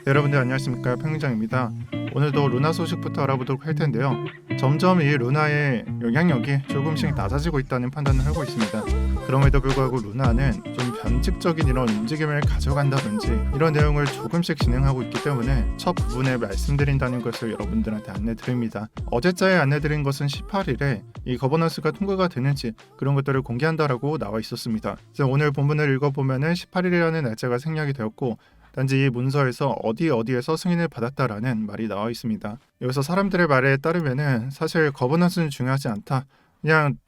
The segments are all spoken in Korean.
네, 여러분들 안녕하십니까, 평장입니다. 오늘도 루나 소식부터 알아보도록 할 텐데요. 점점 이 루나의 영향력이 조금씩 낮아지고 있다는 판단을 하고 있습니다. 그럼에도 불구하고 루나는 좀 변칙적인 이런 움직임을 가져간다든지 이런 내용을 조금씩 진행하고 있기 때문에 첫 부분에 말씀드린다는 것을 여러분들한테 안내드립니다. 어제자에 안내드린 것은 18일에 이 거버넌스가 통과가 되는지 그런 것들을 공개한다라고 나와 있었습니다. 그래서 오늘 본문을 읽어보면은 18일이라는 날짜가 생략이 되었고, 단지 이 문서에서 어디에서 승인을 받았다라는 말이 나와 있습니다. 여기서 사람들의 말에 따르면은 사실 거버넌스는 중요하지 않다. 그냥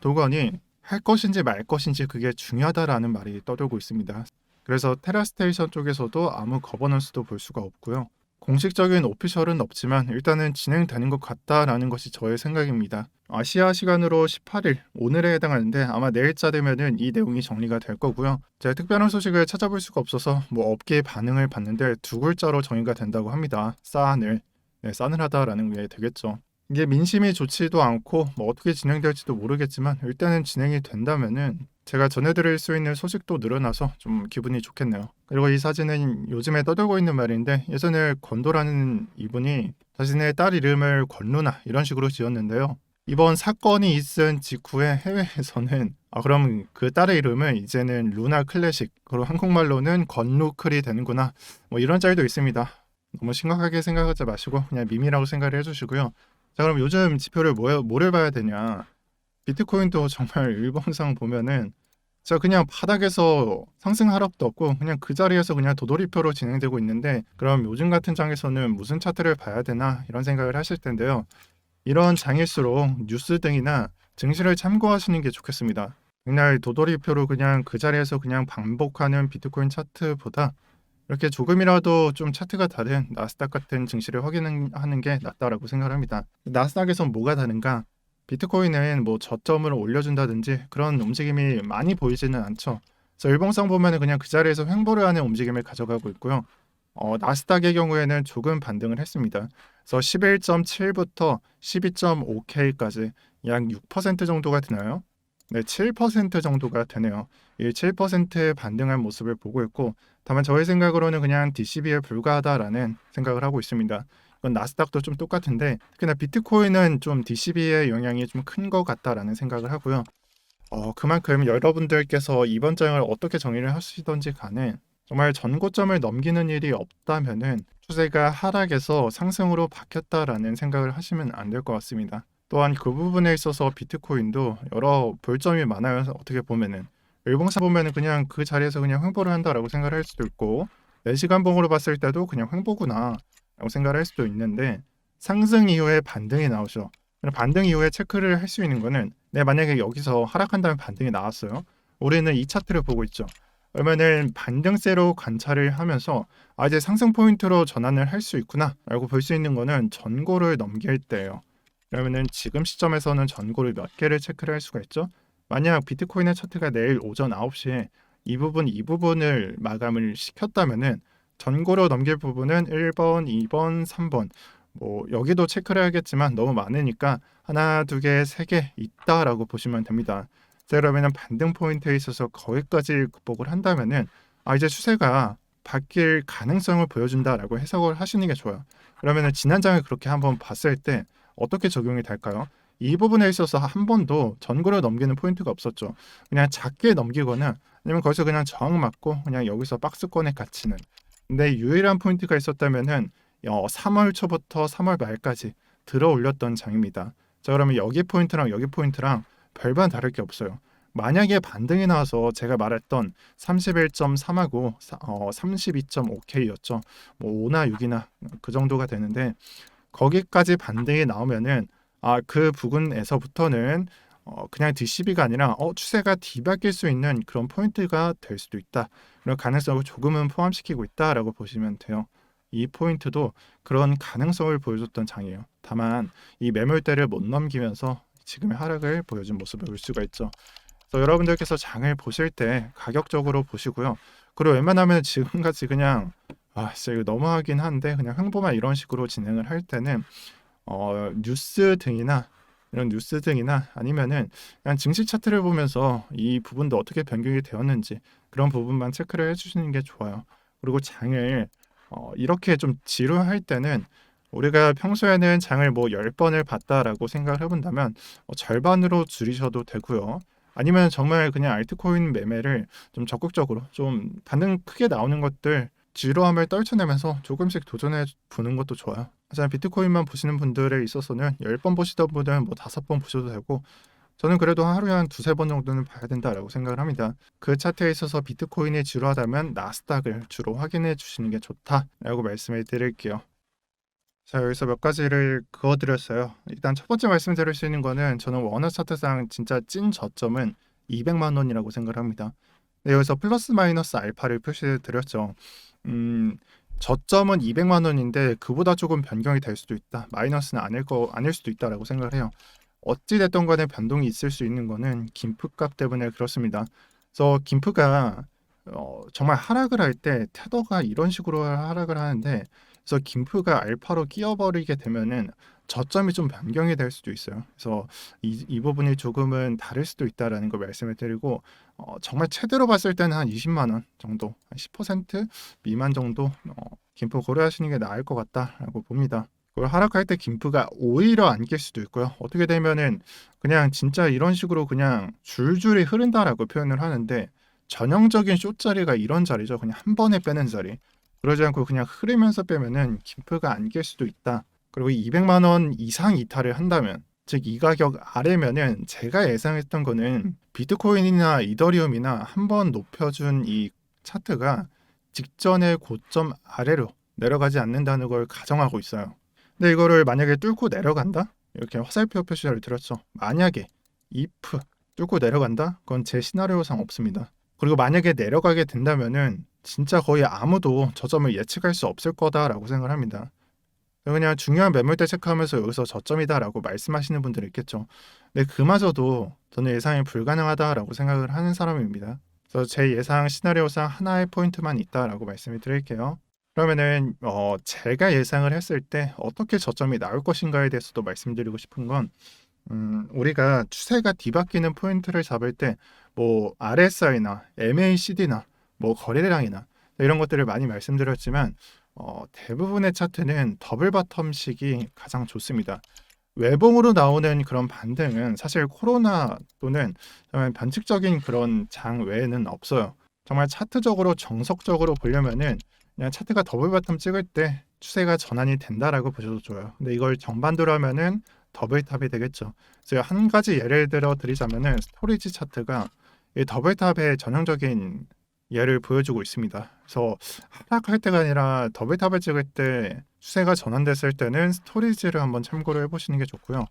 도건이 할 것인지 말 것인지 그게 중요하다라는 말이 떠돌고 있습니다. 그래서 테라스테이션 쪽에서도 아무 거버넌스도 볼 수가 없고요. 공식적인 오피셜은 없지만 일단은 진행되는 것 같다라는 것이 저의 생각입니다. 아시아 시간으로 18일, 오늘에 해당하는데 아마 내일자 되면은 이 내용이 정리가 될 거고요. 제가 특별한 소식을 찾아볼 수가 없어서 업계의 반응을 봤는데 두 글자로 정의가 된다고 합니다. 싸늘. 네, 싸늘하다라는 게 되겠죠. 이게 민심이 좋지도 않고 어떻게 진행될지도 모르겠지만 일단은 진행이 된다면은 제가 전해드릴 수 있는 소식도 늘어나서 좀 기분이 좋겠네요. 그리고 이 사진은 요즘에 떠돌고 있는 말인데, 예전에 건도라는 이분이 자신의 딸 이름을 권루나 이런 식으로 지었는데요. 이번 사건이 있은 직후에 해외에서는 그럼 그 딸의 이름은 이제는 루나 클래식, 그리고 한국말로는 건루클이 되는구나, 이런 짤도 있습니다. 너무 심각하게 생각하지 마시고 그냥 밈이라고 생각을 해주시고요. 자, 그럼 요즘 지표를 뭐를 봐야 되냐? 비트코인도 정말 일봉상 보면은 진짜 그냥 바닥에서 상승 하락도 없고 그냥 그 자리에서 그냥 도돌이표로 진행되고 있는데, 그럼 요즘 같은 장에서는 무슨 차트를 봐야 되나 이런 생각을 하실 텐데요. 이런 장일수록 뉴스 등이나 증시를 참고하시는 게 좋겠습니다. 맨날 도돌이표로 그냥 그 자리에서 그냥 반복하는 비트코인 차트보다 이렇게 조금이라도 좀 차트가 다른 나스닥 같은 증시를 확인하는 게 낫다라고 생각합니다. 나스닥에선 뭐가 다른가? 비트코인은 저점을 올려준다든지 그런 움직임이 많이 보이지는 않죠. 그래서 일봉상 보면은 그냥 그 자리에서 횡보를 하는 움직임을 가져가고 있고요. 나스닥의 경우에는 조금 반등을 했습니다. 그래서 11.7부터 12.5K까지 약 6% 정도가 되나요? 네, 7% 정도가 되네요. 이 7% 반등한 모습을 보고 있고, 다만 저의 생각으로는 그냥 DCB에 불과하다라는 생각을 하고 있습니다. 이건 나스닥도 좀 똑같은데 특히나 비트코인은 좀 DCB의 영향이 좀 큰 것 같다라는 생각을 하고요. 그만큼 여러분들께서 이번 장을 어떻게 정의를 하시던지 간에 정말 전고점을 넘기는 일이 없다면은 추세가 하락에서 상승으로 바뀌었다라는 생각을 하시면 안 될 것 같습니다. 또한 그 부분에 있어서 비트코인도 여러 볼점이 많아요. 어떻게 보면은 일봉상 보면은 그냥 그 자리에서 그냥 횡보를 한다라고 생각을 할 수도 있고, 4시간 봉으로 봤을 때도 그냥 횡보구나 라고 생각을 할 수도 있는데, 상승 이후에 반등이 나오죠. 반등 이후에 체크를 할 수 있는 거는, 만약에 여기서 하락한 다음에 반등이 나왔어요. 우리는 이 차트를 보고 있죠. 그러면은 반등세로 관찰을 하면서 이제 상승 포인트로 전환을 할 수 있구나 라고 볼 수 있는 거는 전고를 넘길 때예요. 그러면은 지금 시점에서는 전고를 몇 개를 체크를 할 수가 있죠. 만약 비트코인의 차트가 내일 오전 9시에 이 부분을 마감을 시켰다면은 전고로 넘길 부분은 1번, 2번, 3번, 여기도 체크를 해야겠지만 너무 많으니까 하나, 두 개, 세 개 있다라고 보시면 됩니다. 자, 그러면은 반등 포인트에 있어서 거기까지 극복을 한다면은 이제 추세가 바뀔 가능성을 보여준다라고 해석을 하시는 게 좋아요. 그러면은 지난 장을 그렇게 한번 봤을 때 어떻게 적용이 될까요? 이 부분에 있어서 한 번도 전고를 넘기는 포인트가 없었죠. 그냥 작게 넘기거나 아니면 거기서 그냥 저항 맞고 그냥 여기서 박스권에 갇히는. 근데 유일한 포인트가 있었다면은 3월 초부터 3월 말까지 들어 올렸던 장입니다. 자, 그러면 여기 포인트랑 여기 포인트랑 별반 다를 게 없어요. 만약에 반등이 나와서 제가 말했던 31.3하고 32.5K였죠. 5나 6이나 그 정도가 되는데, 거기까지 반등이 나오면은 그 부근에서부터는 그냥 DCB가 아니라 추세가 뒤바뀔 수 있는 그런 포인트가 될 수도 있다. 그런 가능성을 조금은 포함시키고 있다라고 보시면 돼요. 이 포인트도 그런 가능성을 보여줬던 장이에요. 다만 이 매물대를 못 넘기면서 지금의 하락을 보여준 모습을 볼 수가 있죠. 그래서 여러분들께서 장을 보실 때 가격적으로 보시고요. 그리고 웬만하면 지금같이 그냥 진짜 이거 너무하긴 한데 그냥 횡보만 이런 식으로 진행을 할 때는 뉴스 등이나 아니면은 그냥 증시 차트를 보면서 이 부분도 어떻게 변경이 되었는지 그런 부분만 체크를 해주시는 게 좋아요. 그리고 장을 이렇게 좀 지루할 때는 우리가 평소에는 장을 뭐 10번을 봤다라고 생각을 해본다면 절반으로 줄이셔도 되고요. 아니면 정말 그냥 알트코인 매매를 좀 적극적으로 좀 반등 크게 나오는 것들 지루함을 떨쳐내면서 조금씩 도전해 보는 것도 좋아요. 하지만 비트코인만 보시는 분들에 있어서는 10번 보시던 분은 뭐 5번 보셔도 되고, 저는 그래도 하루에 한 두세 번 정도는 봐야 된다라고 생각을 합니다. 그 차트에 있어서 비트코인이 지루하다면 나스닥을 주로 확인해 주시는 게 좋다라고 말씀을 드릴게요. 자, 여기서 몇 가지를 그어드렸어요. 일단 첫 번째 말씀드릴 수 있는 거는, 저는 워너 차트상 진짜 찐 저점은 200만 원이라고 생각을 합니다. 네, 여기서 플러스 마이너스 알파를 표시해 드렸죠. 음, 저점은 200만 원인데 그보다 조금 변경이 될 수도 있다. 마이너스는 아닐 수도 있다라고 생각을 해요. 어찌 됐던 간에 변동이 있을 수 있는 거는 김프값 때문에 그렇습니다. 그래서 김프가 정말 하락을 할 때 테더가 이런 식으로 하락을 하는데, 그래서 김프가 알파로 끼어버리게 되면은 저점이 좀 변경이 될 수도 있어요. 그래서 이 부분이 조금은 다를 수도 있다라는 걸 말씀을 드리고, 정말 최대로 봤을 때는 한 20만 원 정도, 한 10% 미만 정도 김프 고려하시는 게 나을 것 같다라고 봅니다. 그걸 하락할 때 김프가 오히려 안 낄 수도 있고요. 어떻게 되면은 그냥 진짜 이런 식으로 그냥 줄줄이 흐른다라고 표현을 하는데, 전형적인 숏 자리가 이런 자리죠. 그냥 한 번에 빼는 자리. 그러지 않고 그냥 흐르면서 빼면은 김프가 안 낄 수도 있다. 그리고 200만 원 이상 이탈을 한다면, 즉 이 가격 아래면은, 제가 예상했던 거는 비트코인이나 이더리움이나 한번 높여준 이 차트가 직전의 고점 아래로 내려가지 않는다는 걸 가정하고 있어요. 근데 이거를 만약에 뚫고 내려간다? 이렇게 화살표 표시를 드렸죠. 만약에 if 뚫고 내려간다? 그건 제 시나리오상 없습니다. 그리고 만약에 내려가게 된다면은 진짜 거의 아무도 저점을 예측할 수 없을 거다라고 생각을 합니다. 그냥 중요한 매물대 체크하면서 여기서 저점이다라고 말씀하시는 분들이 있겠죠. 근데 그마저도 저는 예상이 불가능하다라고 생각을 하는 사람입니다. 그래서 제 예상 시나리오상 하나의 포인트만 있다라고 말씀을 드릴게요. 그러면은 제가 예상을 했을 때 어떻게 저점이 나올 것인가에 대해서도 말씀드리고 싶은 건, 우리가 추세가 뒤바뀌는 포인트를 잡을 때 뭐 RSI나 MACD나 뭐 거래량이나 이런 것들을 많이 말씀드렸지만, 대부분의 차트는 더블 바텀식이 가장 좋습니다. 외봉으로 나오는 그런 반등은 사실 코로나 또는 정말 변칙적인 그런 장 외에는 없어요. 정말 차트적으로 정석적으로 보려면은 그냥 차트가 더블 바텀 찍을 때 추세가 전환이 된다라고 보셔도 좋아요. 근데 이걸 정반대로 하면은 더블 탑이 되겠죠. 제가 한 가지 예를 들어 드리자면은, 스토리지 차트가 이 더블 탑의 전형적인 예를 보여주고 있습니다. 그래서 하락할 때가 아니라 더블 탑을 찍을 때 추세가 전환됐을 때는 스토리지를 한번 참고를 해보시는 게 좋고요.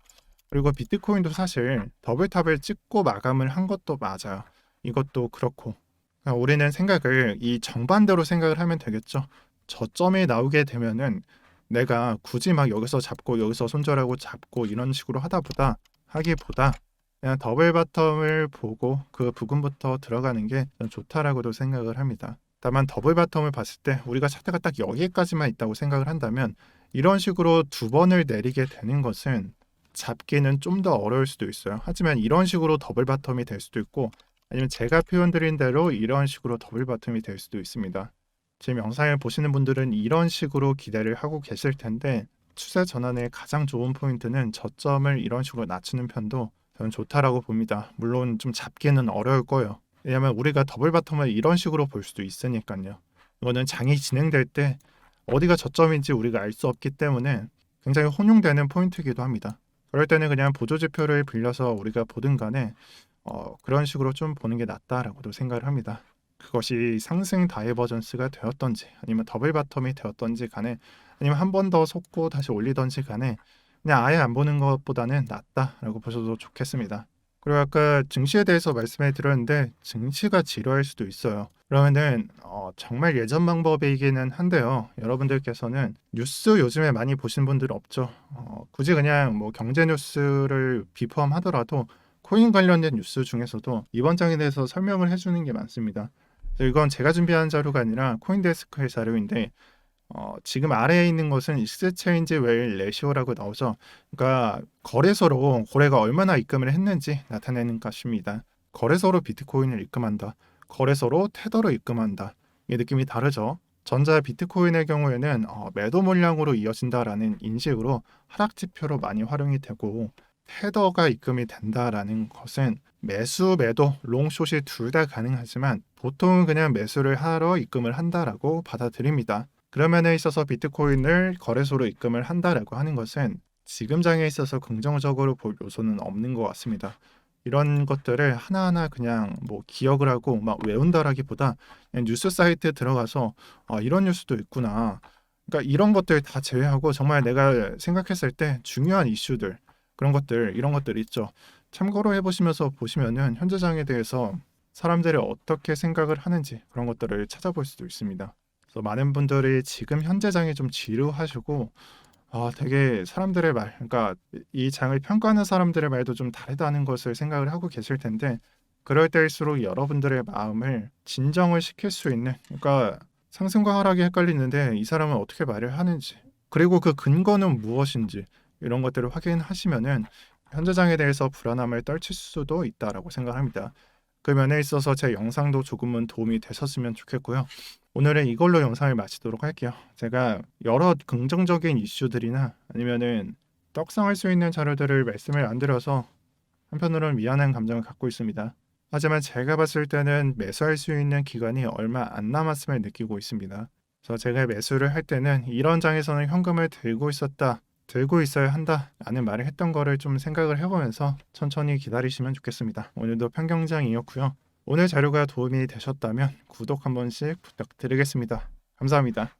그리고 비트코인도 사실 더블 탑을 찍고 마감을 한 것도 맞아요. 이것도 그렇고, 그러니까 우리는 생각을 이 정반대로 생각을 하면 되겠죠. 저점이 나오게 되면은 내가 굳이 막 여기서 잡고 여기서 손절하고 잡고 이런 식으로 하기보다 그냥 더블 바텀을 보고 그 부근부터 들어가는 게 저는 좋다라고도 생각을 합니다. 다만 더블 바텀을 봤을 때 우리가 차트가 딱 여기까지만 있다고 생각을 한다면, 이런 식으로 두 번을 내리게 되는 것은 잡기는 좀 더 어려울 수도 있어요. 하지만 이런 식으로 더블 바텀이 될 수도 있고, 아니면 제가 표현드린 대로 이런 식으로 더블 바텀이 될 수도 있습니다. 지금 영상을 보시는 분들은 이런 식으로 기대를 하고 계실 텐데, 추세 전환의 가장 좋은 포인트는 저점을 이런 식으로 낮추는 편도 저는 좋다라고 봅니다. 물론 좀 잡기는 어려울 거예요. 왜냐하면 우리가 더블 바텀을 이런 식으로 볼 수도 있으니까요. 이거는 장이 진행될 때 어디가 저점인지 우리가 알 수 없기 때문에 굉장히 혼용되는 포인트이기도 합니다. 그럴 때는 그냥 보조지표를 빌려서 우리가 보든 간에 그런 식으로 좀 보는 게 낫다라고도 생각을 합니다. 그것이 상승 다이버전스가 되었던지 아니면 더블 바텀이 되었던지 간에, 아니면 한 번 더 속고 다시 올리던지 간에 그냥 아예 안 보는 것보다는 낫다라고 보셔도 좋겠습니다. 그리고 아까 증시에 대해서 말씀해 드렸는데, 증시가 지루할 수도 있어요. 그러면은 정말 예전 방법이기는 한데요. 여러분들께서는 뉴스 요즘에 많이 보신 분들 없죠? 굳이 그냥 뭐 경제 뉴스를 비포함하더라도 코인 관련된 뉴스 중에서도 이번 장에 대해서 설명을 해주는 게 많습니다. 이건 제가 준비한 자료가 아니라 코인데스크의 자료인데, 지금 아래에 있는 것은 익스체인지 웨일 레시오라고 나오죠. 그러니까 거래소로 고래가 얼마나 입금을 했는지 나타내는 값입니다. 거래소로 비트코인을 입금한다, 거래소로 테더로 입금한다. 이 느낌이 다르죠. 전자 비트코인의 경우에는 매도 물량으로 이어진다라는 인식으로 하락 지표로 많이 활용이 되고, 테더가 입금이 된다라는 것은 매수, 매도, 롱숏이 둘 다 가능하지만 보통은 그냥 매수를 하러 입금을 한다라고 받아들입니다. 그런 면에 있어서 비트코인을 거래소로 입금을 한다라고 하는 것은 지금 장에 있어서 긍정적으로 볼 요소는 없는 것 같습니다. 이런 것들을 하나하나 그냥 뭐 기억을 하고 막 외운다라기보다 그냥 뉴스 사이트에 들어가서 이런 뉴스도 있구나. 그러니까 이런 것들 다 제외하고 정말 내가 생각했을 때 중요한 이슈들, 그런 것들, 이런 것들 있죠. 참고로 해보시면서 보시면은 현재장에 대해서 사람들이 어떻게 생각을 하는지 그런 것들을 찾아볼 수도 있습니다. 그래서 많은 분들이 지금 현재장이 좀 지루하시고 되게 사람들의 말, 그러니까 이 장을 평가하는 사람들의 말도 좀 다르다는 것을 생각을 하고 계실 텐데, 그럴 때일수록 여러분들의 마음을 진정을 시킬 수 있는, 그러니까 상승과 하락이 헷갈리는데 이 사람은 어떻게 말을 하는지, 그리고 그 근거는 무엇인지 이런 것들을 확인하시면은 현재장에 대해서 불안함을 떨칠 수도 있다라고 생각합니다. 그 면에 있어서 제 영상도 조금은 도움이 되셨으면 좋겠고요. 오늘은 이걸로 영상을 마치도록 할게요. 제가 여러 긍정적인 이슈들이나 아니면은 떡상할 수 있는 자료들을 말씀을 안 드려서 한편으로는 미안한 감정을 갖고 있습니다. 하지만 제가 봤을 때는 매수할 수 있는 기간이 얼마 안 남았음을 느끼고 있습니다. 그래서 제가 매수를 할 때는 이런 장에서는 현금을 들고 있었다, 들고 있어야 한다 라는 말을 했던 거를 좀 생각을 해보면서 천천히 기다리시면 좋겠습니다. 오늘도 편경장이었고요. 오늘 자료가 도움이 되셨다면 구독 한 번씩 부탁드리겠습니다. 감사합니다.